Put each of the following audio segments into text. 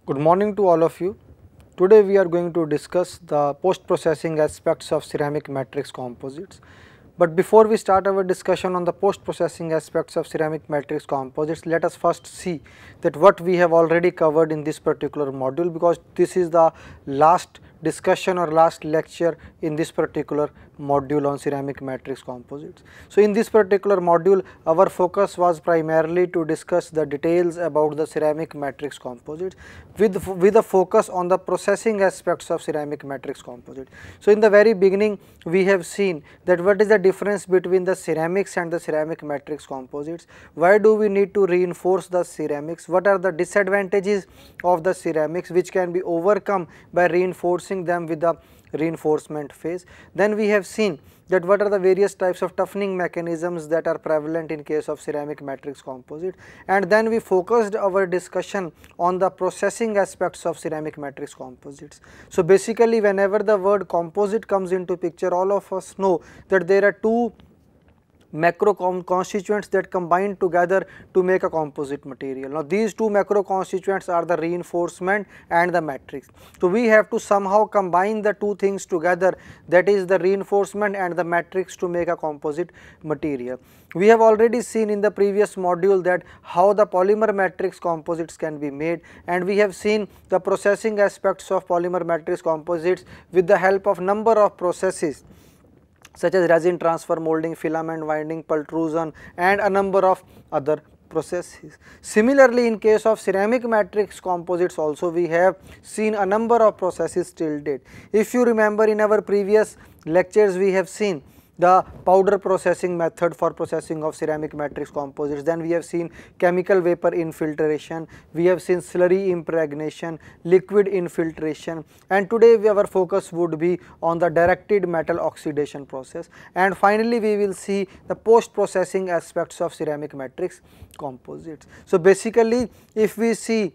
Good morning to all of you. Today we are going to discuss the post-processing aspects of ceramic matrix composites. But before we start our discussion on the post-processing aspects of ceramic matrix composites, let us first see that what we have already covered in this particular module, because this is the last discussion or last lecture in this particular module on ceramic matrix composites. So in this particular module, our focus was primarily to discuss the details about the ceramic matrix composites with a focus on the processing aspects of ceramic matrix composite. So in the very beginning, we have seen that what is the difference between the ceramics and the ceramic matrix composites, why do we need to reinforce the ceramics, what are the disadvantages of the ceramics which can be overcome by reinforcing them with the reinforcement phase. Then we have seen that what are the various types of toughening mechanisms that are prevalent in case of ceramic matrix composite, and then we focused our discussion on the processing aspects of ceramic matrix composites. So basically, whenever the word composite comes into picture, all of us know that there are two macro constituents that combine together to make a composite material. Now these two macro constituents are the reinforcement and the matrix. So we have to somehow combine the two things together, that is the reinforcement and the matrix, to make a composite material. We have already seen in the previous module that how the polymer matrix composites can be made, and we have seen the processing aspects of polymer matrix composites with the help of number of processes such as resin transfer, molding, filament winding, pultrusion, and a number of other processes. Similarly, in case of ceramic matrix composites also we have seen a number of processes till date. If you remember, in our previous lectures we have seen the powder processing method for processing of ceramic matrix composites, then we have seen chemical vapor infiltration, we have seen slurry impregnation, liquid infiltration, and today our focus would be on the directed metal oxidation process, and finally we will see the post processing aspects of ceramic matrix composites. So basically, if we see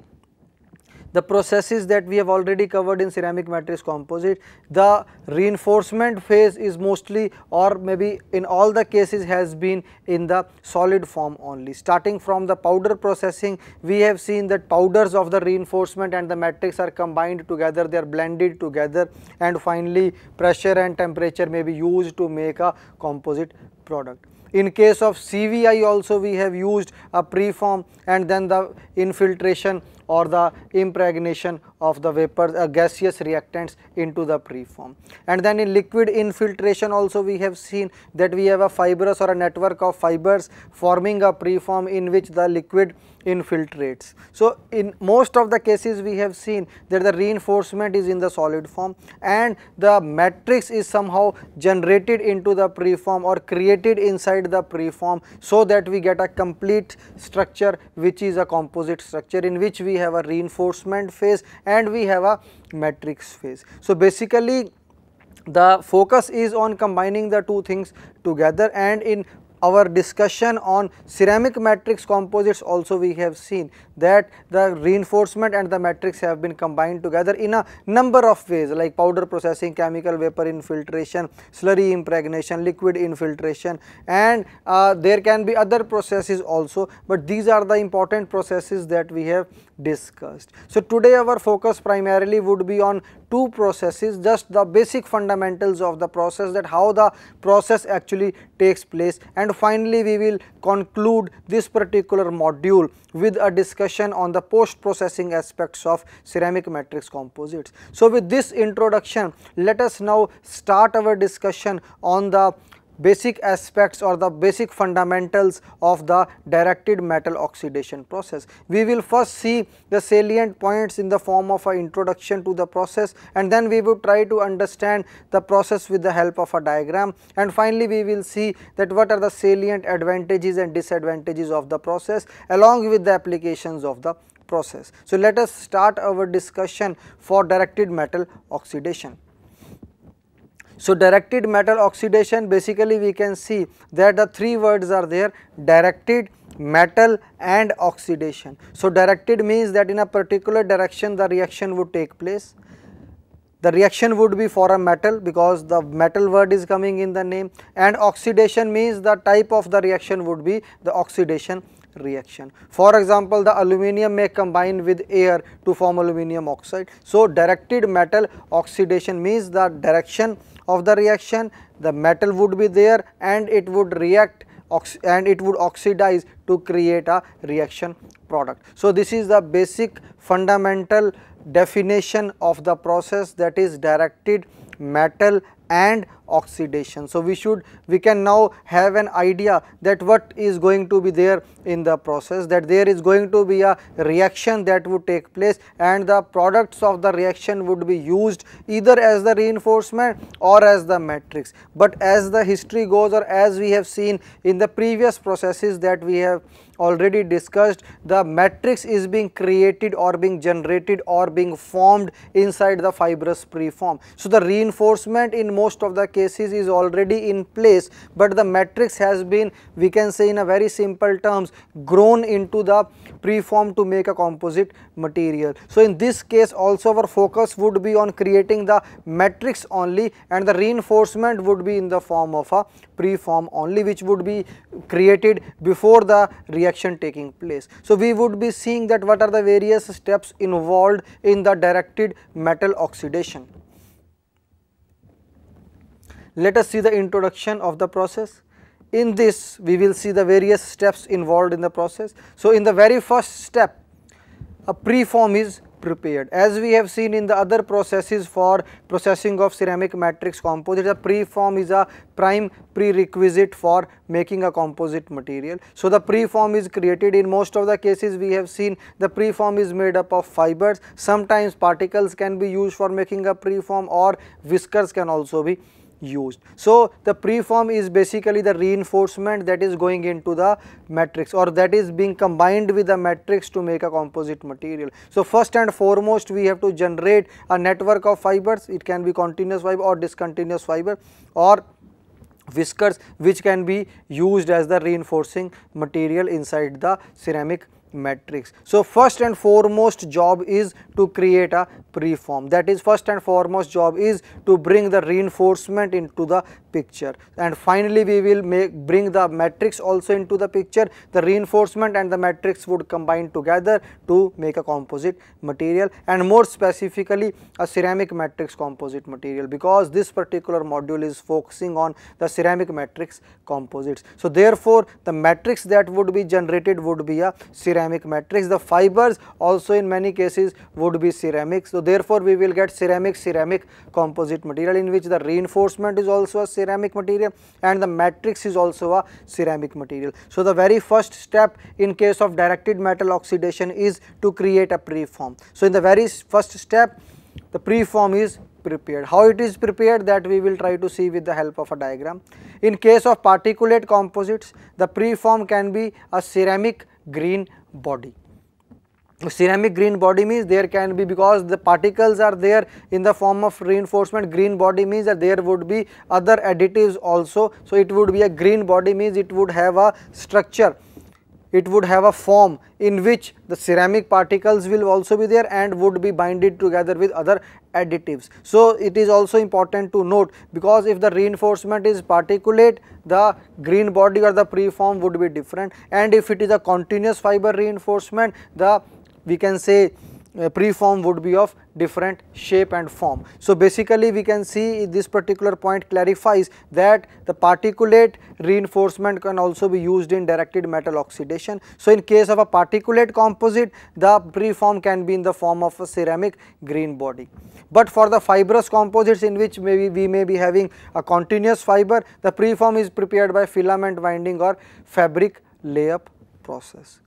the processes that we have already covered in ceramic matrix composite, the reinforcement phase is mostly, or maybe in all the cases, has been in the solid form only. Starting from the powder processing, we have seen that powders of the reinforcement and the matrix are combined together, they are blended together, and finally pressure and temperature may be used to make a composite product. In case of CVI also we have used a preform and then the infiltration or the impregnation of the vapors, gaseous reactants into the preform. And then in liquid infiltration also we have seen that we have a fibrous or a network of fibers forming a preform in which the liquid infiltrates. So in most of the cases we have seen that the reinforcement is in the solid form and the matrix is somehow generated into the preform or created inside the preform, so that we get a complete structure which is a composite structure in which we have a reinforcement phase and we have a matrix phase. So basically the focus is on combining the two things together, and in our discussion on ceramic matrix composites also we have seen that the reinforcement and the matrix have been combined together in a number of ways, like powder processing, chemical vapor infiltration, slurry impregnation, liquid infiltration, and there can be other processes also, but these are the important processes that we have discussed. So today our focus primarily would be on two processes, just the basic fundamentals of the process, that how the process actually takes place, and finally we will conclude this particular module with a discussion on the post processing aspects of ceramic matrix composites. So with this introduction, let us now start our discussion on the basic aspects or the basic fundamentals of the directed metal oxidation process. We will first see the salient points in the form of an introduction to the process, and then we will try to understand the process with the help of a diagram, and finally we will see that what are the salient advantages and disadvantages of the process along with the applications of the process. So let us start our discussion for directed metal oxidation. So directed metal oxidation, basically we can see that the three words are there: directed, metal and oxidation. So directed means that in a particular direction the reaction would take place. The reaction would be for a metal because the metal word is coming in the name, and oxidation means the type of the reaction would be the oxidation reaction. For example, the aluminum may combine with air to form aluminum oxide. So directed metal oxidation means the direction of the reaction, the metal would be there and it would react and it would oxidize to create a reaction product. So this is the basic fundamental definition of the process, that is directed metal and oxidation. So we can now have an idea that what is going to be there in the process, that there is going to be a reaction that would take place and the products of the reaction would be used either as the reinforcement or as the matrix. But as the history goes, or as we have seen in the previous processes that we have already discussed, the matrix is being created or being generated or being formed inside the fibrous preform. So the reinforcement in most of the cases is already in place, but the matrix has been, we can say in a very simple terms, grown into the preform to make a composite material. So in this case also our focus would be on creating the matrix only, and the reinforcement would be in the form of a preform only, which would be created before the reaction taking place. So we would be seeing that what are the various steps involved in the directed metal oxidation. Let us see the introduction of the process. In this we will see the various steps involved in the process. So in the very first step, a preform is prepared. As we have seen in the other processes for processing of ceramic matrix composites, a preform is a prime prerequisite for making a composite material. So the preform is created. In most of the cases we have seen the preform is made up of fibers. Sometimes particles can be used for making a preform, or whiskers can also be used. So the preform is basically the reinforcement that is going into the matrix, or that is being combined with the matrix to make a composite material. So first and foremost we have to generate a network of fibers. It can be continuous fiber or discontinuous fiber or whiskers, which can be used as the reinforcing material inside the ceramic matrix. So first and foremost job is to create a preform, that is first and foremost job is to bring the reinforcement into the picture, and finally we will bring the matrix also into the picture. The reinforcement and the matrix would combine together to make a composite material, and more specifically a ceramic matrix composite material, because this particular module is focusing on the ceramic matrix composites. So therefore the matrix that would be generated would be a ceramic matrix. The fibers also in many cases would be ceramic. So therefore we will get ceramic composite material, in which the reinforcement is also a ceramic material and the matrix is also a ceramic material. So the very first step in case of directed metal oxidation is to create a preform. So in the very first step the preform is prepared. How it is prepared, that we will try to see with the help of a diagram. In case of particulate composites, the preform can be a ceramic green body. Ceramic green body means there can be, because the particles are there in the form of reinforcement, green body means that there would be other additives also. So it would be a green body means it would have a structure, it would have a form in which the ceramic particles will also be there and would be binded together with other additives. So it is also important to note, because if the reinforcement is particulate, the green body or the preform would be different, and if it is a continuous fiber reinforcement, the we can say preform would be of different shape and form. So basically we can see this particular point clarifies that the particulate reinforcement can also be used in directed metal oxidation. So in case of a particulate composite, the preform can be in the form of a ceramic green body. But for the fibrous composites, in which maybe we may be having a continuous fiber, the preform is prepared by filament winding or fabric layup process.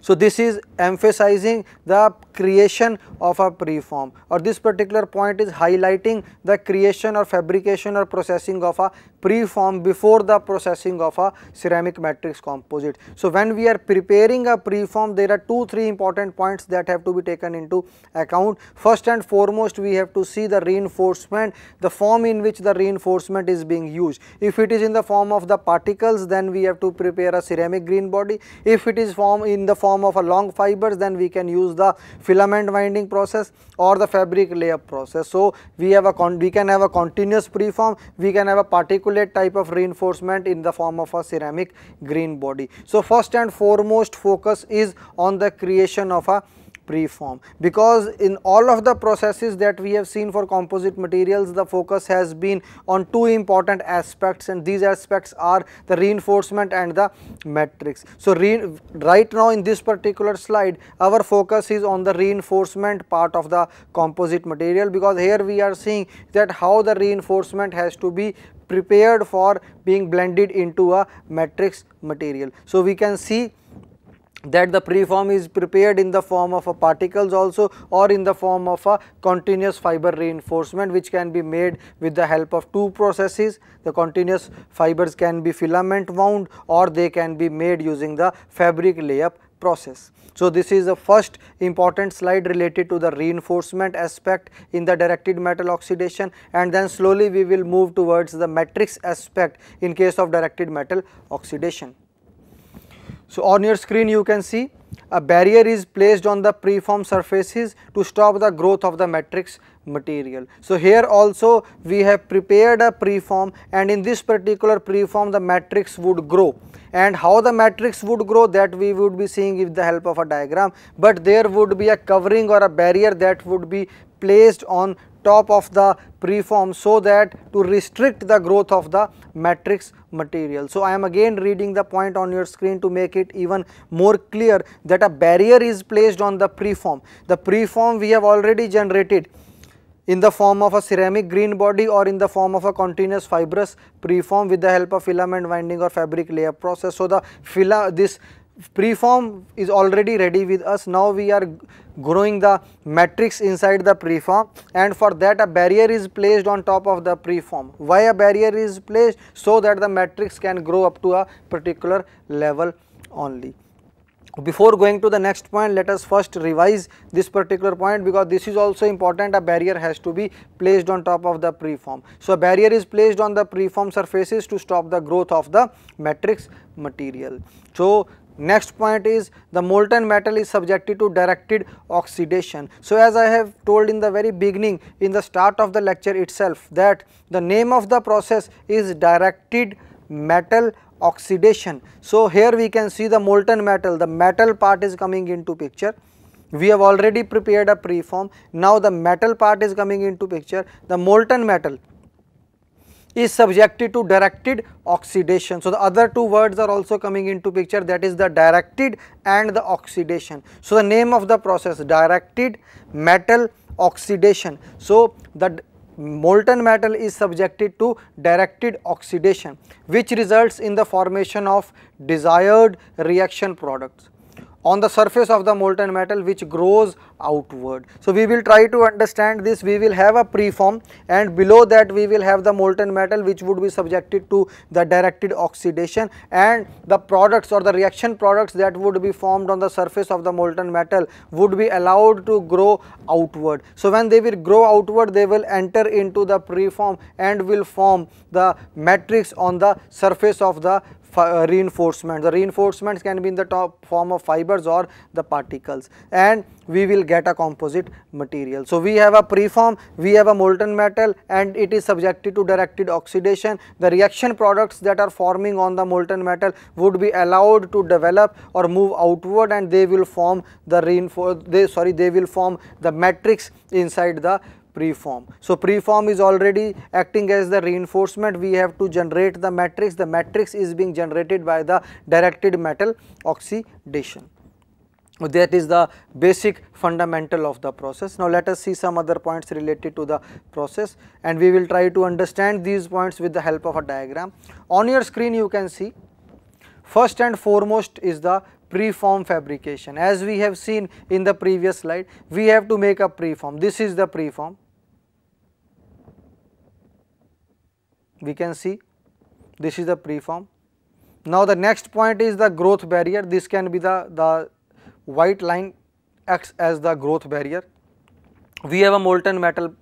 So this is emphasizing the creation of a preform, or this particular point is highlighting the creation or fabrication or processing of a preform before the processing of a ceramic matrix composite. So when we are preparing a preform, there are 2-3 important points that have to be taken into account. First and foremost, we have to see the reinforcement, the form in which the reinforcement is being used. If it is in the form of the particles, then we have to prepare a ceramic green body. If it is in the form of a long fibers, then we can use the filament winding process or the fabric layup process. So we can have a continuous preform, we can have a particulate type of reinforcement in the form of a ceramic green body. So first and foremost focus is on the creation of a preform, because in all of the processes that we have seen for composite materials, the focus has been on two important aspects, and these aspects are the reinforcement and the matrix. So right now in this particular slide, our focus is on the reinforcement part of the composite material, because here we are seeing that how the reinforcement has to be prepared for being blended into a matrix material. So we can see that the preform is prepared in the form of a particles also, or in the form of a continuous fiber reinforcement, which can be made with the help of two processes. The continuous fibers can be filament wound, or they can be made using the fabric layup process. So this is the first important slide related to the reinforcement aspect in the directed metal oxidation, and then slowly we will move towards the matrix aspect in case of directed metal oxidation. So on your screen you can see a barrier is placed on the preform surfaces to stop the growth of the matrix material. So here also we have prepared a preform, and in this particular preform the matrix would grow, and how the matrix would grow, that we would be seeing with the help of a diagram, but there would be a covering or a barrier that would be placed on top of the preform, so that to restrict the growth of the matrix material. So I am again reading the point on your screen to make it even more clear that a barrier is placed on the preform. The preform we have already generated in the form of a ceramic green body or in the form of a continuous fibrous preform with the help of filament winding or fabric layup process. So this preform is already ready with us. Now we are growing the matrix inside the preform, and for that a barrier is placed on top of the preform. Why a barrier is placed? So that the matrix can grow up to a particular level only. Before going to the next point, let us first revise this particular point, because this is also important. A barrier has to be placed on top of the preform. So a barrier is placed on the preform surfaces to stop the growth of the matrix material. So next point is the molten metal is subjected to directed oxidation. So as I have told in the very beginning, in the start of the lecture itself, that the name of the process is directed metal oxidation. So here we can see the molten metal, the metal part is coming into picture. We have already prepared a preform. Now the metal part is coming into picture. The molten metal is subjected to directed oxidation. So the other two words are also coming into picture, that is the directed and the oxidation. So the name of the process, directed metal oxidation. So the molten metal is subjected to directed oxidation, which results in the formation of desired reaction products on the surface of the molten metal, which grows outward. So we will try to understand this. We will have a preform, and below that we will have the molten metal, which would be subjected to the directed oxidation, and the products or the reaction products that would be formed on the surface of the molten metal would be allowed to grow outward. So when they will grow outward, they will enter into the preform and will form the matrix on the surface of the reinforcement. The reinforcements can be in the top form of fibers or the particles, and we will get a composite material. So we have a preform, we have a molten metal, and it is subjected to directed oxidation. The reaction products that are forming on the molten metal would be allowed to develop or move outward, and they will form the they will form the matrix inside the preform. So preform is already acting as the reinforcement. We have to generate the matrix. The matrix is being generated by the directed metal oxidation. That is the basic fundamental of the process. Now let us see some other points related to the process, and we will try to understand these points with the help of a diagram. On your screen you can see, first and foremost is the preform fabrication. As we have seen in the previous slide, we have to make a preform. This is the preform. We can see this is the preform. Now the next point is the growth barrier. This can be the white line acts as the growth barrier. We have a molten metal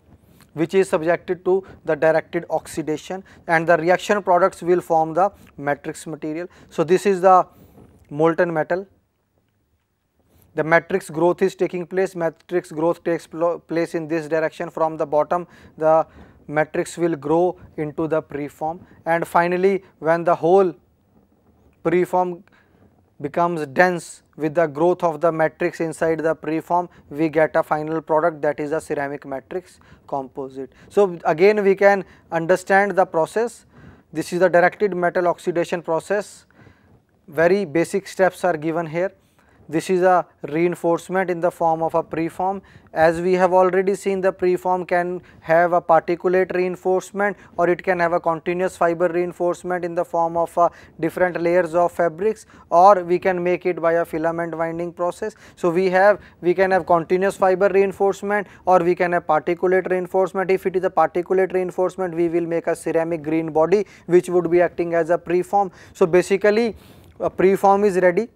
which is subjected to the directed oxidation, and the reaction products will form the matrix material. So this is the molten metal. the matrix growth is taking place. Matrix growth takes place in this direction. From the bottom, the matrix will grow into the preform, and finally when the whole preform becomes dense with the growth of the matrix inside the preform, we get a final product, that is a ceramic matrix composite. So again we can understand the process. This is the directed metal oxidation process. Very basic steps are given here. This is a reinforcement in the form of a preform. As we have already seen, the preform can have a particulate reinforcement, or it can have a continuous fiber reinforcement in the form of different layers of fabrics, or we can make it by a filament winding process. So we can have continuous fiber reinforcement, or we can have particulate reinforcement. If it is a particulate reinforcement, we will make a ceramic green body which would be acting as a preform. So basically a preform is ready.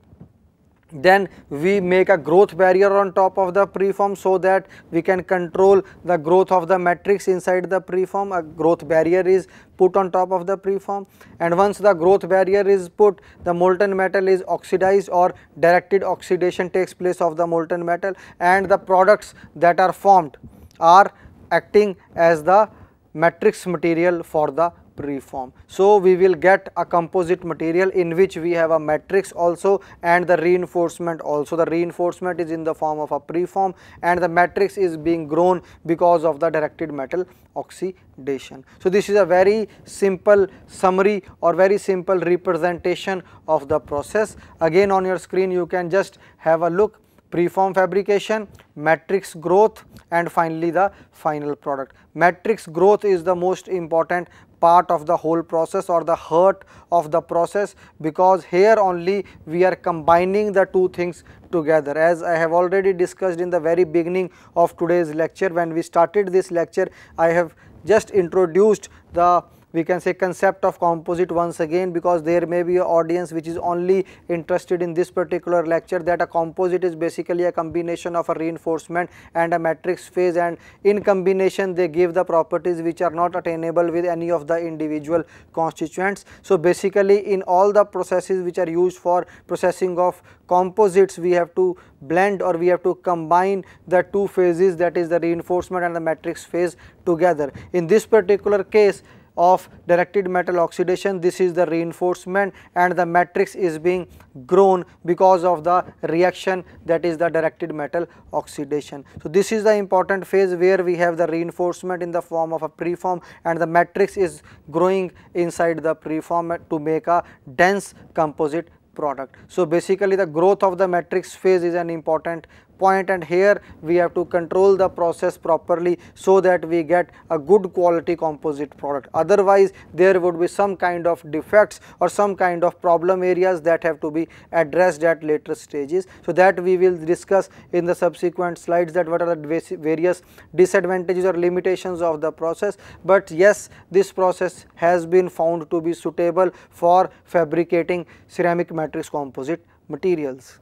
Then we make a growth barrier on top of the preform so that we can control the growth of the matrix inside the preform. A growth barrier is put on top of the preform, and once the growth barrier is put, the molten metal is oxidized, or directed oxidation takes place of the molten metal, and the products that are formed are acting as the matrix material for the preform. So we will get a composite material in which we have a matrix also and the reinforcement also. The reinforcement is in the form of a preform, and the matrix is being grown because of the directed metal oxidation. So this is a very simple summary or very simple representation of the process. Again on your screen you can just have a look. Preform fabrication, matrix growth, and finally the final product. Matrix growth is the most important part of the whole process, or the heart of the process, because here only we are combining the two things together. As I have already discussed in the very beginning of today's lecture, when we started this lecture, I have just introduced the, we can say, concept of composite once again, because there may be an audience which is only interested in this particular lecture, that a composite is basically a combination of a reinforcement and a matrix phase, and in combination they give the properties which are not attainable with any of the individual constituents. So basically in all the processes which are used for processing of composites, we have to blend, or we have to combine the two phases, that is the reinforcement and the matrix phase, together. In this particular case of directed metal oxidation, this is the reinforcement, and the matrix is being grown because of the reaction, that is the directed metal oxidation. So this is the important phase where we have the reinforcement in the form of a preform, and the matrix is growing inside the preform to make a dense composite product. So basically the growth of the matrix phase is an important point, and here we have to control the process properly so that we get a good quality composite product. Otherwise there would be some kind of defects or some kind of problem areas that have to be addressed at later stages. So that we will discuss in the subsequent slides, that what are the various disadvantages or limitations of the process. But yes, this process has been found to be suitable for fabricating ceramic matrix composite materials.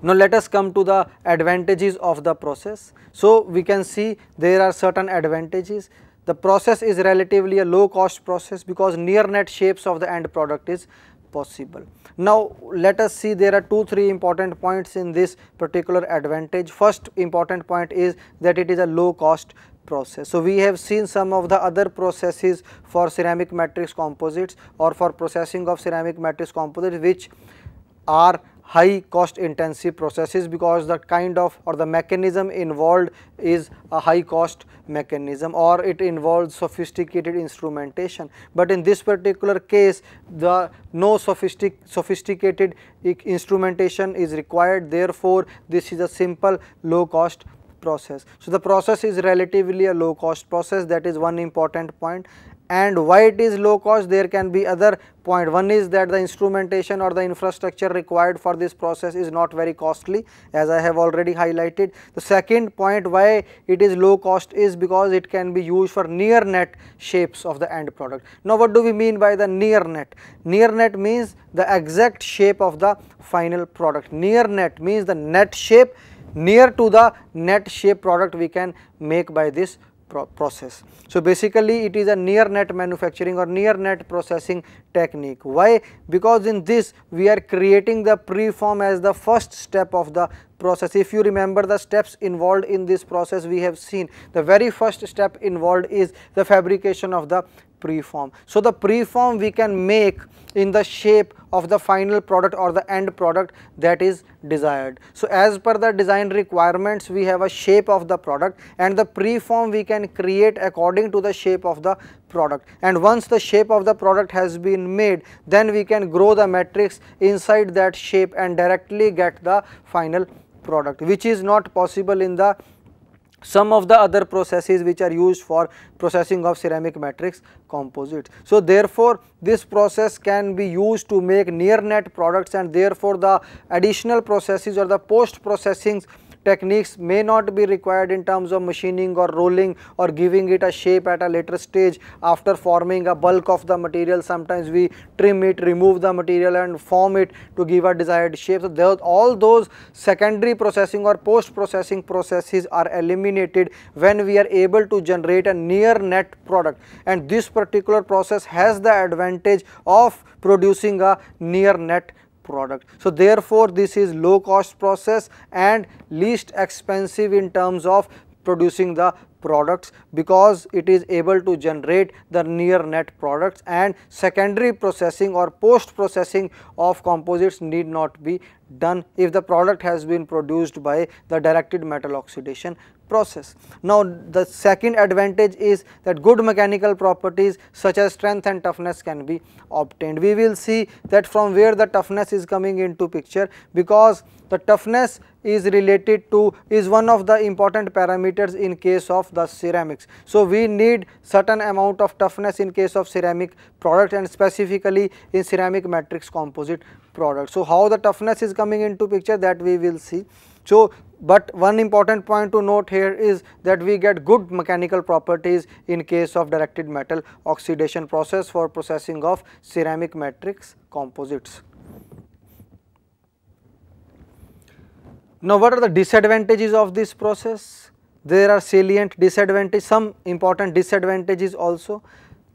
Now let us come to the advantages of the process. So we can see there are certain advantages. The process is relatively a low cost process because near net shapes of the end product is possible. Now let us see, there are 2-3 important points in this particular advantage. First important point is that it is a low cost process. So we have seen some of the other processes for ceramic matrix composites or for processing of ceramic matrix composites which are high cost intensive processes, because the kind of or the mechanism involved is a high cost mechanism, or it involves sophisticated instrumentation. But in this particular case, no sophisticated instrumentation is required, therefore this is a simple low cost process. So the process is relatively a low cost process, that is one important point. And why it is low cost, there can be other point. One is that the instrumentation or the infrastructure required for this process is not very costly, as I have already highlighted. The second point why it is low cost is because it can be used for near net shapes of the end product. Now what do we mean by the near net? Near net means the exact shape of the final product. Near net means the net shape near to the net shape product we can make by this process. So basically it is a near net manufacturing or near net processing technique. Why? Because in this we are creating the preform as the first step of the process. If you remember the steps involved in this process, we have seen the very first step involved is the fabrication of the preform. So the preform we can make in the shape of the final product or the end product that is desired. So as per the design requirements, we have a shape of the product, and the preform we can create according to the shape of the product. And once the shape of the product has been made, then we can grow the matrix inside that shape and directly get the final product, which is not possible in the some of the other processes which are used for processing of ceramic matrix composites. So therefore this process can be used to make near net products, and therefore the additional processes or the post processing techniques may not be required in terms of machining or rolling or giving it a shape at a later stage after forming a bulk of the material. Sometimes we trim it, remove the material and form it to give a desired shape. So all those secondary processing or post processing processes are eliminated when we are able to generate a near net product, and this particular process has the advantage of producing a near net product. So therefore this is low cost process and least expensive in terms of producing the products, because it is able to generate the near net products, and secondary processing or post processing of composites need not be done if the product has been produced by the directed metal oxidation process. Now the second advantage is that good mechanical properties such as strength and toughness can be obtained. We will see that from where the toughness is coming into picture, because the toughness is related to, is one of the important parameters in case of the ceramics. So we need certain amount of toughness in case of ceramic product and specifically in ceramic matrix composite product. So how the toughness is coming into picture, that we will see. So but one important point to note here is that we get good mechanical properties in case of directed metal oxidation process for processing of ceramic matrix composites. Now what are the disadvantages of this process? There are salient disadvantages, some important disadvantages also.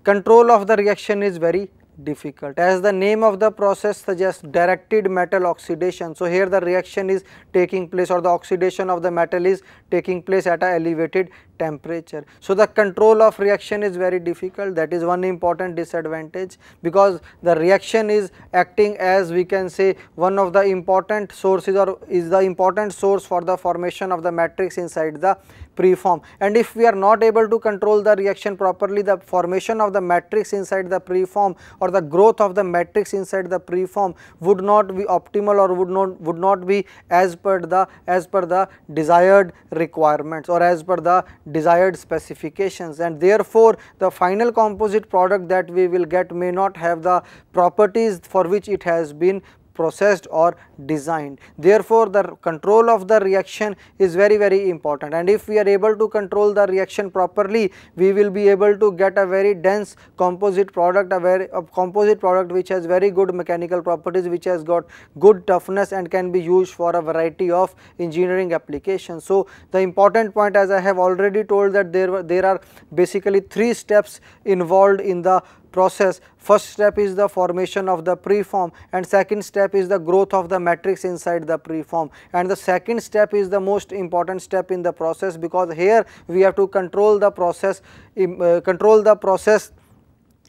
Control of the reaction is very difficult, as the name of the process suggests, directed metal oxidation. So here the reaction is taking place, or the oxidation of the metal is taking place at an elevated temperature. So the control of reaction is very difficult. That is one important disadvantage, because the reaction is acting as, we can say, one of the important sources, or is the important source for the formation of the matrix inside the preform. And if we are not able to control the reaction properly, the formation of the matrix inside the preform or the growth of the matrix inside the preform would not be optimal, or would not be as per the desired requirements or as per the desired specifications, and therefore the final composite product that we will get may not have the properties for which it has been processed or designed. Therefore the control of the reaction is very important, and if we are able to control the reaction properly, we will be able to get a very dense composite product, a composite product which has very good mechanical properties, which has got good toughness and can be used for a variety of engineering applications. So the important point, as I have already told, that there are basically 3 steps involved in the process. First step is the formation of the preform, and second step is the growth of the matrix inside the preform, and the second step is the most important step in the process, because here we have to control the process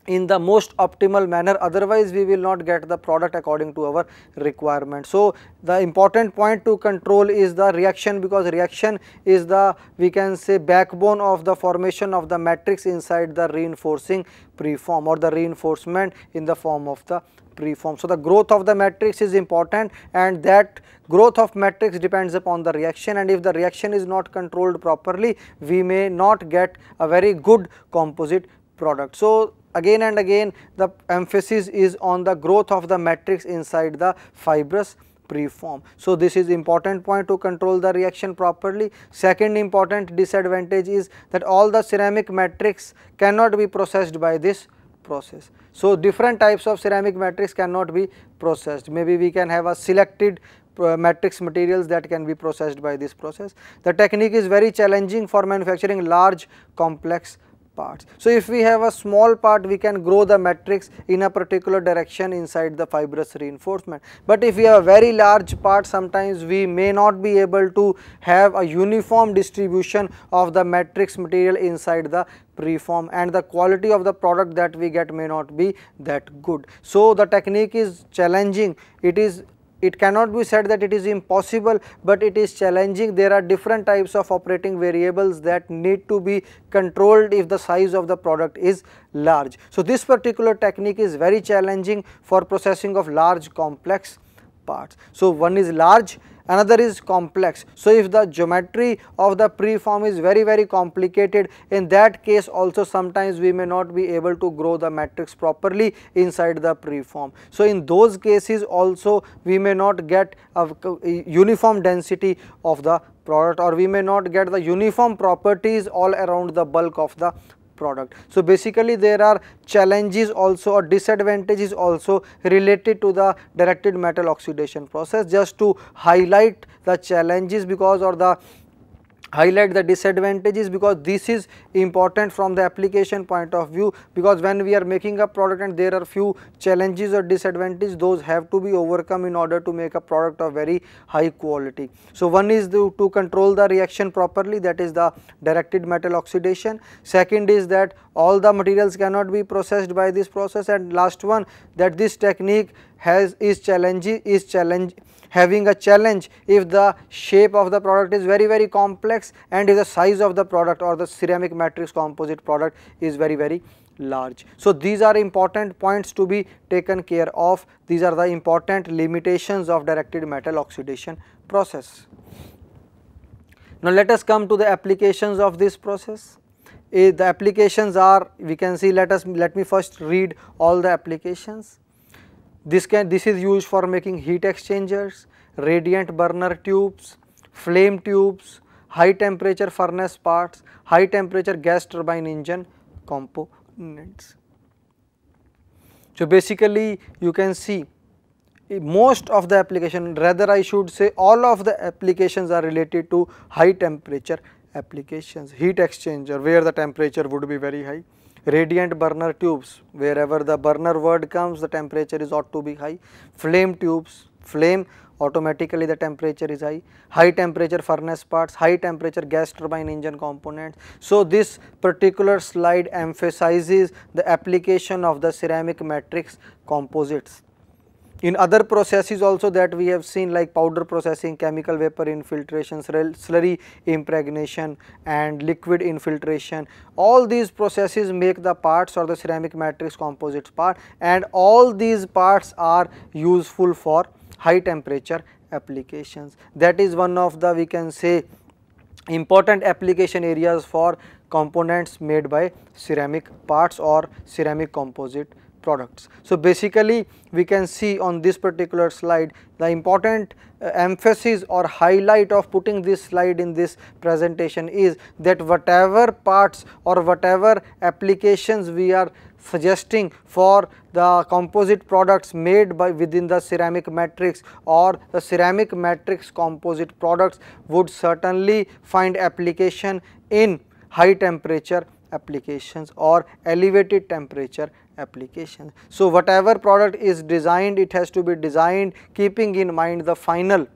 in the most optimal manner, otherwise we will not get the product according to our requirement. So the important point to control is the reaction, because reaction is the, we can say, backbone of the formation of the matrix inside the reinforcing preform, or the reinforcement in the form of the preform. So the growth of the matrix is important, and that growth of matrix depends upon the reaction, and if the reaction is not controlled properly, we may not get a very good composite product. So again and again the emphasis is on the growth of the matrix inside the fibrous preform. So this is important point to control the reaction properly. Second important disadvantage is that all the ceramic matrix cannot be processed by this process. So different types of ceramic matrix cannot be processed. Maybe we can have a selected matrix materials that can be processed by this process. The technique is very challenging for manufacturing large complex parts. So, if we have a small part, we can grow the matrix in a particular direction inside the fibrous reinforcement, but if we have a very large part, sometimes we may not be able to have a uniform distribution of the matrix material inside the preform, and the quality of the product that we get may not be that good. So, the technique is challenging. It cannot be said that it is impossible, but it is challenging. There are different types of operating variables that need to be controlled if the size of the product is large. So, this particular technique is very challenging for processing of large complex parts. So, one is large, another is complex. So, if the geometry of the preform is very complicated, in that case also sometimes we may not be able to grow the matrix properly inside the preform. So, in those cases also we may not get a uniform density of the product, or we may not get the uniform properties all around the bulk of the product. So, basically there are challenges also or disadvantages also related to the directed metal oxidation process. Just to highlight the challenges because, or the highlight the disadvantages, because this is important from the application point of view, because when we are making a product and there are few challenges or disadvantages, those have to be overcome in order to make a product of very high quality. So, one is to control the reaction properly, that is the directed metal oxidation. Second is that all the materials cannot be processed by this process, and last one, that this technique having a challenge if the shape of the product is very complex and if the size of the product or the ceramic matrix composite product is very large. So, these are important points to be taken care of. These are the important limitations of directed metal oxidation process. Now, let us come to the applications of this process. The applications are, we can see, let me first read all the applications. This is used for making heat exchangers, radiant burner tubes, flame tubes, high temperature furnace parts, high temperature gas turbine engine components. So, basically you can see most of the application, rather I should say all of the applications are related to high temperature applications. Heat exchanger, where the temperature would be very high. Radiant burner tubes, wherever the burner word comes, the temperature is ought to be high. Flame tubes, flame, automatically the temperature is high. High temperature furnace parts, high temperature gas turbine engine components. So, this particular slide emphasizes the application of the ceramic matrix composites. In other processes also that we have seen, like powder processing, chemical vapor infiltration, slurry impregnation and liquid infiltration, all these processes make the parts or the ceramic matrix composites part, and all these parts are useful for high temperature applications. That is one of the, we can say, important application areas for components made by ceramic parts or ceramic composite products. So, basically we can see on this particular slide the important emphasis or highlight of putting this slide in this presentation is that whatever parts or whatever applications we are suggesting for the composite products made by within the ceramic matrix or the ceramic matrix composite products would certainly find application in high temperature applications or elevated temperature applications. So, whatever product is designed, it has to be designed keeping in mind the final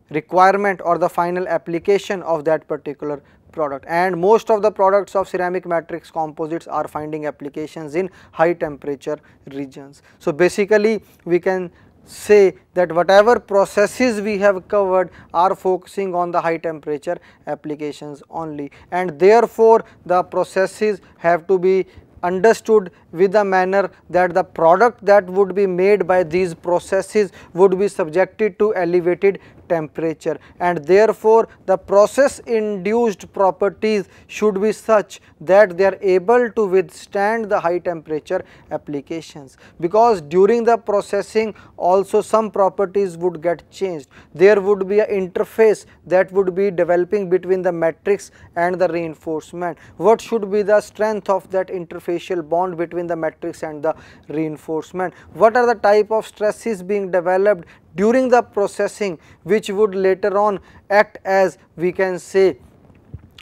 requirement or the final application of that particular product, and most of the products of ceramic matrix composites are finding applications in high temperature regions. So, basically we can say that whatever processes we have covered are focusing on the high temperature applications only, and therefore the processes have to be understood with a manner that the product that would be made by these processes would be subjected to elevated temperature, and therefore the process induced properties should be such that they are able to withstand the high temperature applications, because during the processing also some properties would get changed. There would be an interface that would be developing between the matrix and the reinforcement. What should be the strength of that interfacial bond between the matrix and the reinforcement? What are the type of stresses being developed during the processing, which would later on act as, we can say,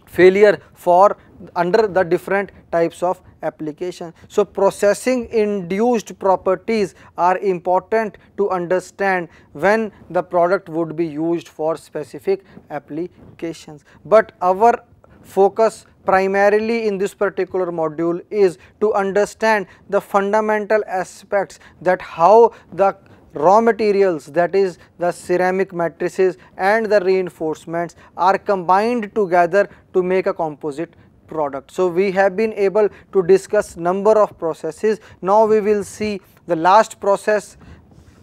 failure for under the different types of application. So processing induced properties are important to understand when the product would be used for specific applications. But our focus primarily in this particular module is to understand the fundamental aspects, that how the raw materials, that is the ceramic matrices and the reinforcements, are combined together to make a composite product. So we have been able to discuss number of processes. Now we will see the last process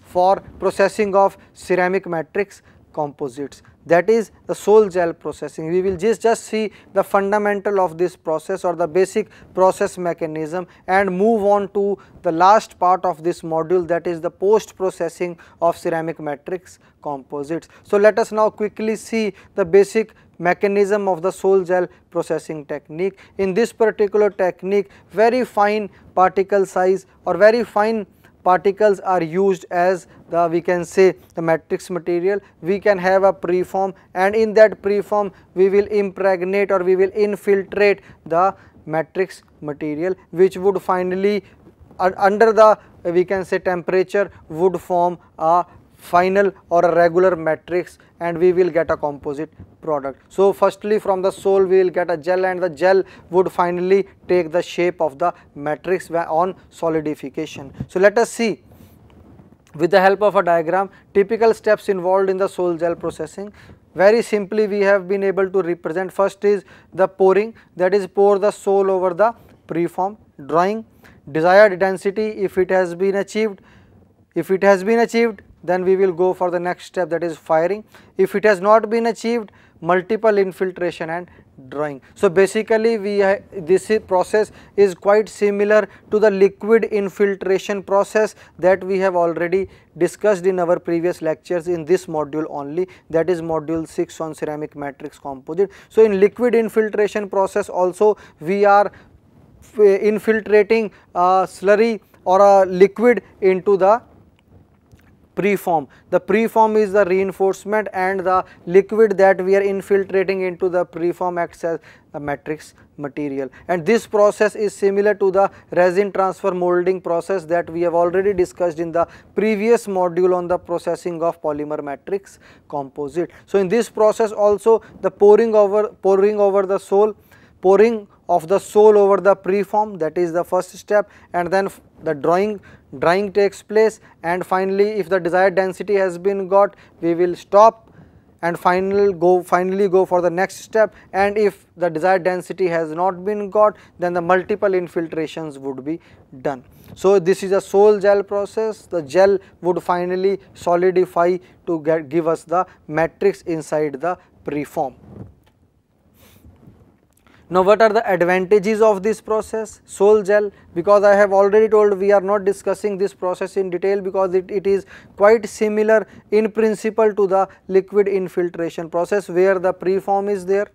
for processing of ceramic matrix composites, that is the sol gel processing. We will just see the fundamental of this process or the basic process mechanism and move on to the last part of this module, that is the post processing of ceramic matrix composites. So let us now quickly see the basic mechanism of the sol gel processing technique. In this particular technique, very fine particle size or very fine particles are used as the, we can say, the matrix material. We can have a preform, and in that preform we will impregnate or we will infiltrate the matrix material, which would finally under the, we can say, temperature would form a final or a regular matrix, and we will get a composite product. So firstly from the sol we will get a gel, and the gel would finally take the shape of the matrix on solidification. So let us see with the help of a diagram typical steps involved in the sol gel processing. Very simply we have been able to represent. First is the pouring, that is pour the sol over the preform. Drying, desired density if it has been achieved. If it has been achieved, then we will go for the next step, that is firing. If it has not been achieved, multiple infiltration and drying. So basically this process is quite similar to the liquid infiltration process that we have already discussed in our previous lectures in this module only, that is module 6 on ceramic matrix composite. So in liquid infiltration process also we are infiltrating a slurry or a liquid into the preform. The preform is the reinforcement, and the liquid that we are infiltrating into the preform acts as a matrix material. And this process is similar to the resin transfer molding process that we have already discussed in the previous module on the processing of polymer matrix composite. So in this process also the pouring over the sol, pouring of the sol over the preform, that is the first step, and then the drying takes place, and finally if the desired density has been got, we will stop and finally go for the next step, and if the desired density has not been got, then the multiple infiltrations would be done. So this is a sol gel process. The gel would finally solidify to give us the matrix inside the preform. Now what are the advantages of this process, sol gel? Because I have already told we are not discussing this process in detail because it is quite similar in principle to the liquid infiltration process, where the preform is there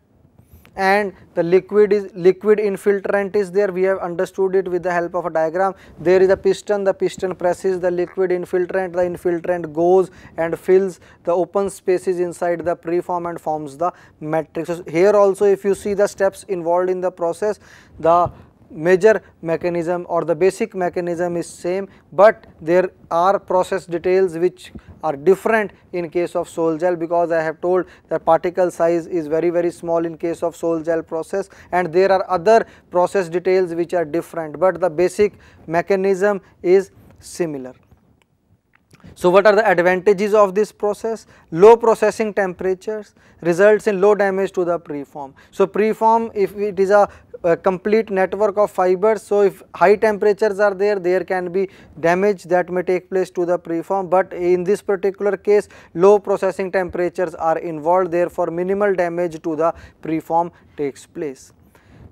and the liquid infiltrant is there. We have understood it with the help of a diagram. There is a piston, the piston presses the liquid infiltrant, the infiltrant goes and fills the open spaces inside the preform and forms the matrix. So here also if you see the steps involved in the process, the major mechanism or the basic mechanism is same, but there are process details which are different in case of sol gel, because I have told that particle size is very small in case of sol gel process, and there are other process details which are different, but the basic mechanism is similar. So what are the advantages of this process? Low processing temperatures results in low damage to the preform. So preform, if it is a complete network of fibers, so if high temperatures are there, there can be damage that may take place to the preform, but in this particular case low processing temperatures are involved, therefore minimal damage to the preform takes place.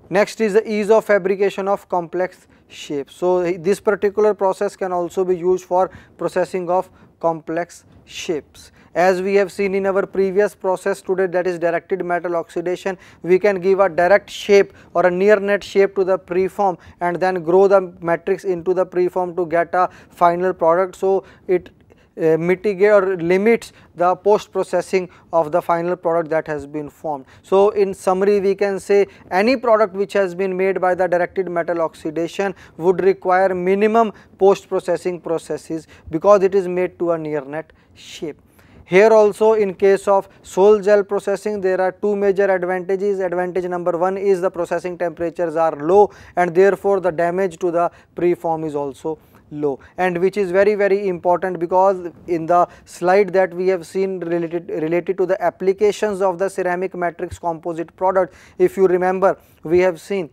Next is the ease of fabrication of complex shapes. So this particular process can also be used for processing of complex shapes. As we have seen in our previous process today, that is directed metal oxidation, we can give a direct shape or a near net shape to the preform and then grow the matrix into the preform to get a final product. So it mitigate or limits the post processing of the final product that has been formed. So in summary, we can say any product which has been made by the directed metal oxidation would require minimum post processing processes because it is made to a near net shape. Here also, in case of sol gel processing, there are two major advantages. Advantage number one is the processing temperatures are low, and therefore the damage to the preform is also low, and which is very important, because in the slide that we have seen related to the applications of the ceramic matrix composite product, if you remember, we have seen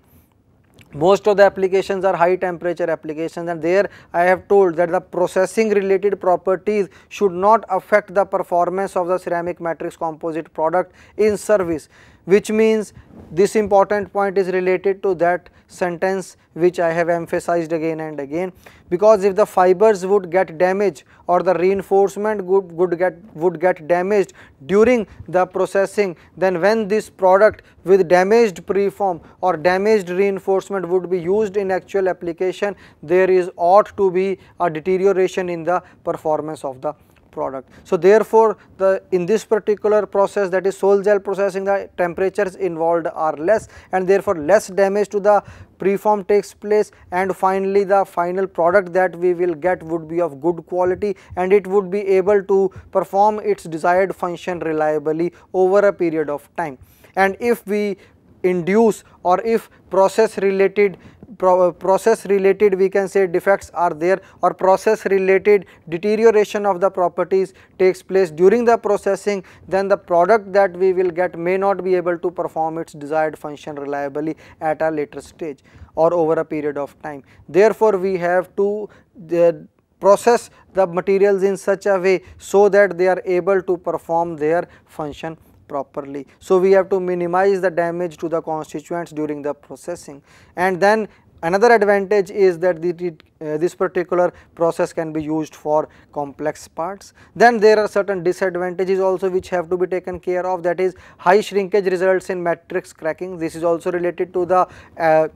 most of the applications are high temperature applications, and there I have told that the processing related properties should not affect the performance of the ceramic matrix composite product in service, which means this important point is related to that sentence which I have emphasized again and again, because if the fibers would get damaged or the reinforcement would get damaged during the processing, then when this product with damaged preform or damaged reinforcement would be used in actual application, there is ought to be a deterioration in the performance of the product. So therefore, in this particular process, that is sol gel processing, the temperatures involved are less, and therefore less damage to the preform takes place, and finally the final product that we will get would be of good quality, and it would be able to perform its desired function reliably over a period of time. And if we induce, or if process related we can say defects are there, or process related deterioration of the properties takes place during the processing, then the product that we will get may not be able to perform its desired function reliably at a later stage or over a period of time. Therefore, we have to process the materials in such a way so that they are able to perform their function properly. So we have to minimize the damage to the constituents during the processing. And then another advantage is that this particular process can be used for complex parts. Then there are certain disadvantages also which have to be taken care of, that is high shrinkage results in matrix cracking. This is also related to the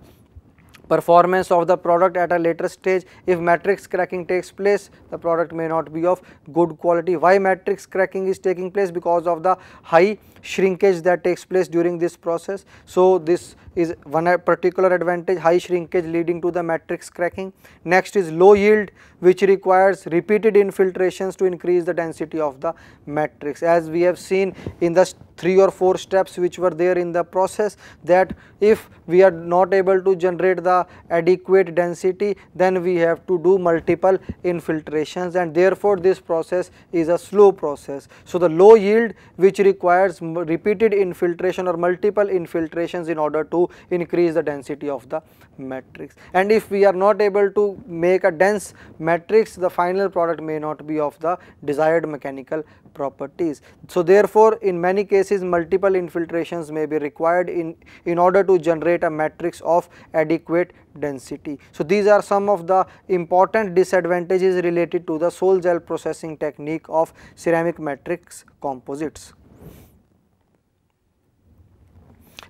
performance of the product at a later stage. If matrix cracking takes place, the product may not be of good quality. Why matrix cracking is taking place? Because of the high shrinkage that takes place during this process. So this is one particular advantage, high shrinkage leading to the matrix cracking. Next is low yield, which requires repeated infiltrations to increase the density of the matrix. As we have seen in the 3 or 4 steps which were there in the process, that if we are not able to generate the adequate density, then we have to do multiple infiltrations, and therefore this process is a slow process. So the low yield, which requires repeated infiltration or multiple infiltrations in order to increase the density of the matrix. And if we are not able to make a dense matrix, the final product may not be of the desired mechanical properties. So therefore, in many cases multiple infiltrations may be required in order to generate a matrix of adequate density. So these are some of the important disadvantages related to the sol gel processing technique of ceramic matrix composites.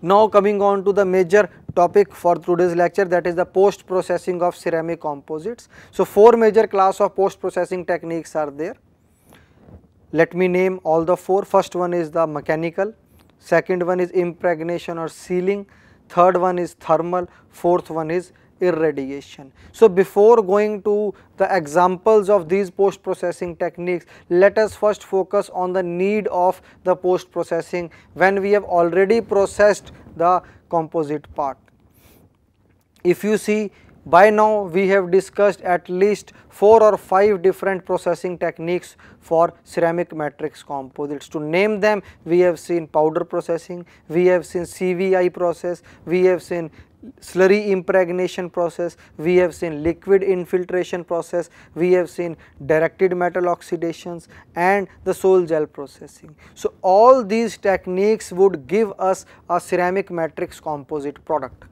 Now coming on to the major topic for today's lecture, that is the post processing of ceramic composites. So 4 major class of post processing techniques are there. Let me name all the 4. First one is the mechanical, second one is impregnation or sealing, third one is thermal, fourth one is irradiation. So before going to the examples of these post processing techniques, let us first focus on the need of the post processing when we have already processed the composite part. If you see, by now we have discussed at least 4 or 5 different processing techniques for ceramic matrix composites. To name them, we have seen powder processing, we have seen CVI process, we have seen slurry impregnation process, we have seen liquid infiltration process, we have seen directed metal oxidations, and the sol gel processing. So all these techniques would give us a ceramic matrix composite product.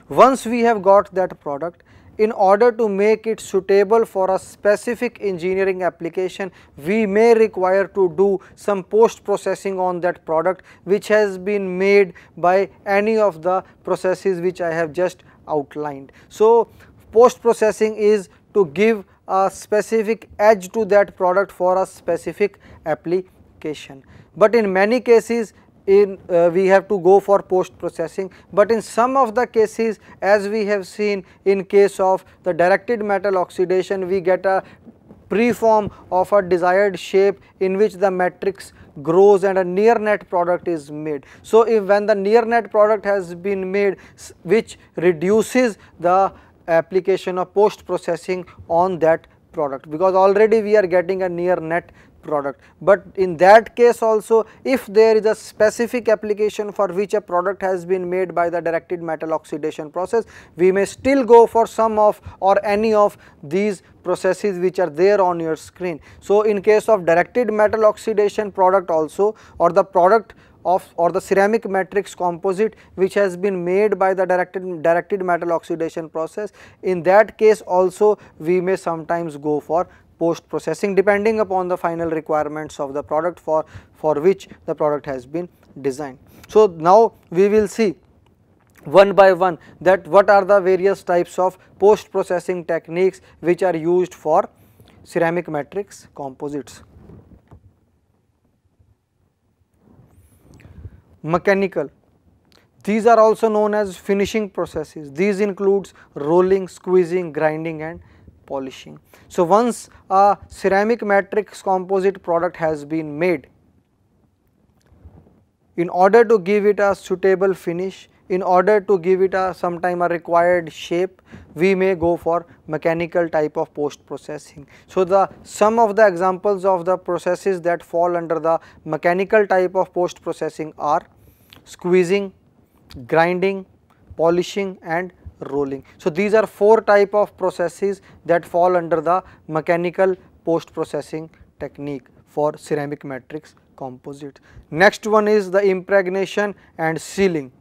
Once we have got that product, in order to make it suitable for a specific engineering application, we may require to do some post processing on that product which has been made by any of the processes which I have just outlined. So post processing is to give a specific edge to that product for a specific application. But in many cases we have to go for post processing, but in some of the cases, as we have seen in case of the directed metal oxidation, we get a preform of a desired shape in which the matrix grows and a near net product is made. So, if when the near net product has been made, which reduces the application of post processing on that product, because already we are getting a near net product. But in that case also, if there is a specific application for which a product has been made by the directed metal oxidation process, we may still go for some of or any of these processes which are there on your screen. So, in case of directed metal oxidation product also, or the product of or the ceramic matrix composite which has been made by the directed metal oxidation process, in that case also we may sometimes go for post processing depending upon the final requirements of the product for which the product has been designed. So, now we will see one by one that what are the various types of post processing techniques which are used for ceramic matrix composites. Mechanical, these are also known as finishing processes. These includes rolling, squeezing, grinding and polishing. So, once a ceramic matrix composite product has been made, in order to give it a suitable finish, in order to give it a sometime a required shape, we may go for mechanical type of post processing. So, some of the examples of the processes that fall under the mechanical type of post processing are squeezing, grinding, polishing and rolling. So, these are 4 type of processes that fall under the mechanical post processing technique for ceramic matrix composite. Next one is the impregnation and sealing.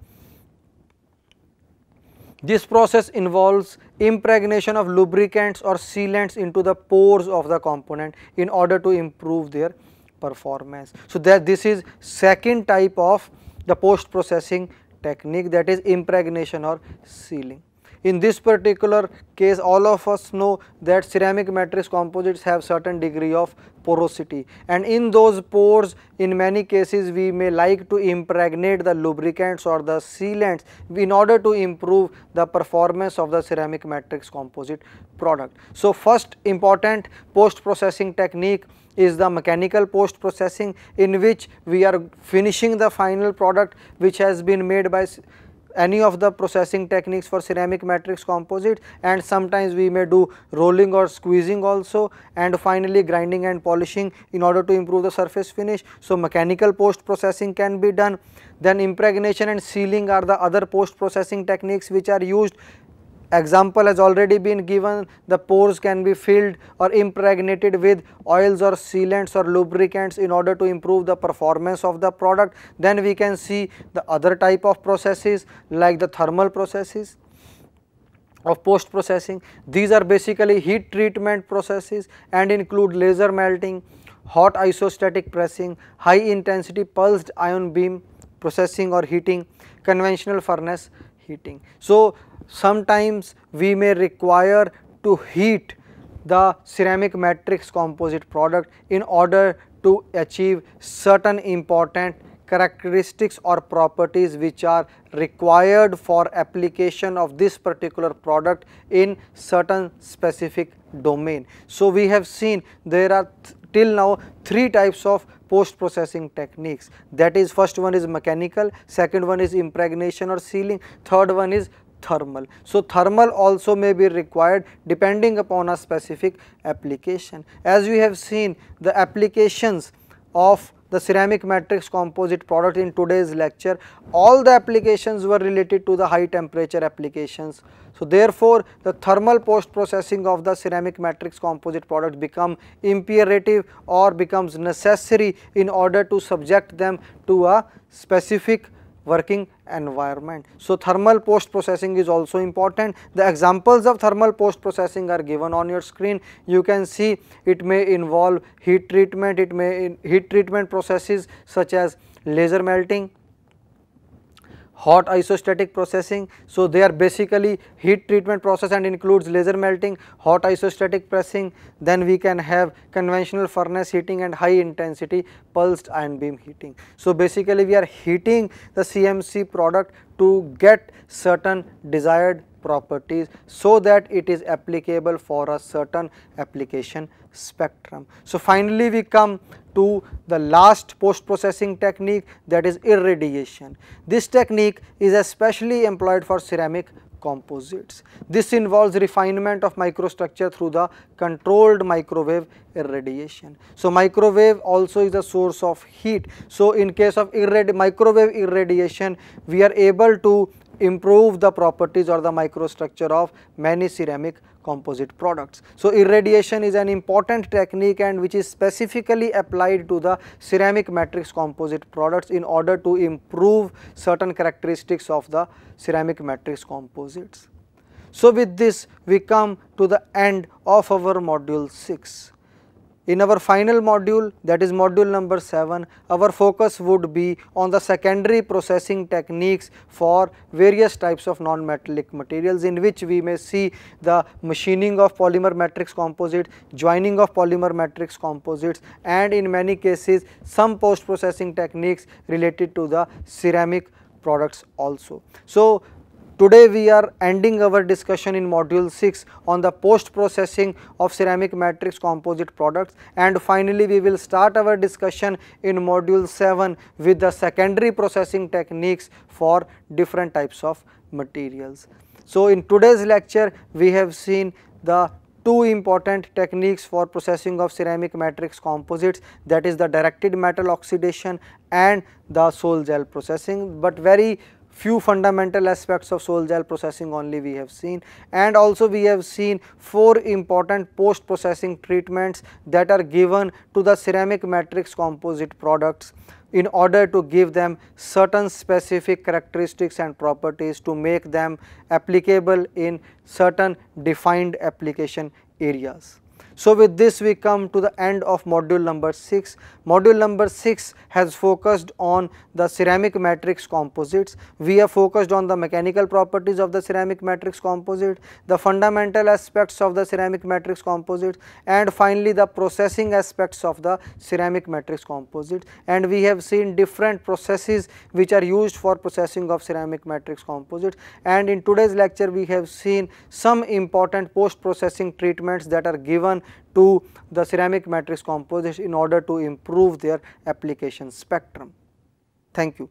This process involves impregnation of lubricants or sealants into the pores of the component in order to improve their performance. So, this is second type of the post processing technique, that is impregnation or sealing. In this particular case, all of us know that ceramic matrix composites have certain degree of porosity, and in those pores in many cases we may like to impregnate the lubricants or the sealants in order to improve the performance of the ceramic matrix composite product. So, first important post processing technique is the mechanical post processing, in which we are finishing the final product which has been made by any of the processing techniques for ceramic matrix composite, and sometimes we may do rolling or squeezing also, and finally grinding and polishing in order to improve the surface finish. So, mechanical post processing can be done. Then impregnation and sealing are the other post processing techniques which are used. Example has already been given, the pores can be filled or impregnated with oils or sealants or lubricants in order to improve the performance of the product. Then we can see the other type of processes like the thermal processes of post processing. These are basically heat treatment processes and include laser melting, hot isostatic pressing, high intensity pulsed ion beam processing or heating, conventional furnace heating. So, sometimes we may require to heat the ceramic matrix composite product in order to achieve certain important characteristics or properties which are required for application of this particular product in certain specific domain. So, we have seen there are till now 3 types of post processing techniques, that is, first one is mechanical, second one is impregnation or sealing, third one is thermal. So, thermal also may be required depending upon a specific application. As we have seen, the applications of the ceramic matrix composite product in today's lecture, all the applications were related to the high temperature applications. So, therefore, the thermal post processing of the ceramic matrix composite product become imperative or becomes necessary in order to subject them to a specific working environment. So, thermal post processing is also important. The examples of thermal post processing are given on your screen. You can see it may involve heat treatment, it may heat treatment processes such as laser melting, hot isostatic processing. So they are basically heat treatment process and includes laser melting, hot isostatic pressing. Then we can have conventional furnace heating and high intensity pulsed ion beam heating. So basically we are heating the CMC product to get certain desired properties so that it is applicable for a certain application spectrum. So finally we come to the last post processing technique, that is irradiation. This technique is especially employed for ceramic composites. This involves refinement of microstructure through the controlled microwave irradiation. So microwave also is a source of heat. So in case of microwave irradiation, we are able to improve the properties or the microstructure of many ceramic composite products. So irradiation is an important technique and which is specifically applied to the ceramic matrix composite products in order to improve certain characteristics of the ceramic matrix composites. So with this we come to the end of our module 6. In our final module, that is module number 7, our focus would be on the secondary processing techniques for various types of non-metallic materials, in which we may see the machining of polymer matrix composite, joining of polymer matrix composites, and in many cases some post processing techniques related to the ceramic products also. So today we are ending our discussion in module 6 on the post processing of ceramic matrix composite products, and finally we will start our discussion in module 7 with the secondary processing techniques for different types of materials. So in today's lecture we have seen the two important techniques for processing of ceramic matrix composites, that is the directed metal oxidation and the sol gel processing, but very few fundamental aspects of sol gel processing only we have seen, and also we have seen 4 important post processing treatments that are given to the ceramic matrix composite products in order to give them certain specific characteristics and properties to make them applicable in certain defined application areas. So with this we come to the end of module number 6. Module number 6 has focused on the ceramic matrix composites. We have focused on the mechanical properties of the ceramic matrix composite, the fundamental aspects of the ceramic matrix composite, and finally the processing aspects of the ceramic matrix composite. And we have seen different processes which are used for processing of ceramic matrix composites, and in today's lecture we have seen some important post processing treatments that are given to the ceramic matrix composites in order to improve their application spectrum. Thank you.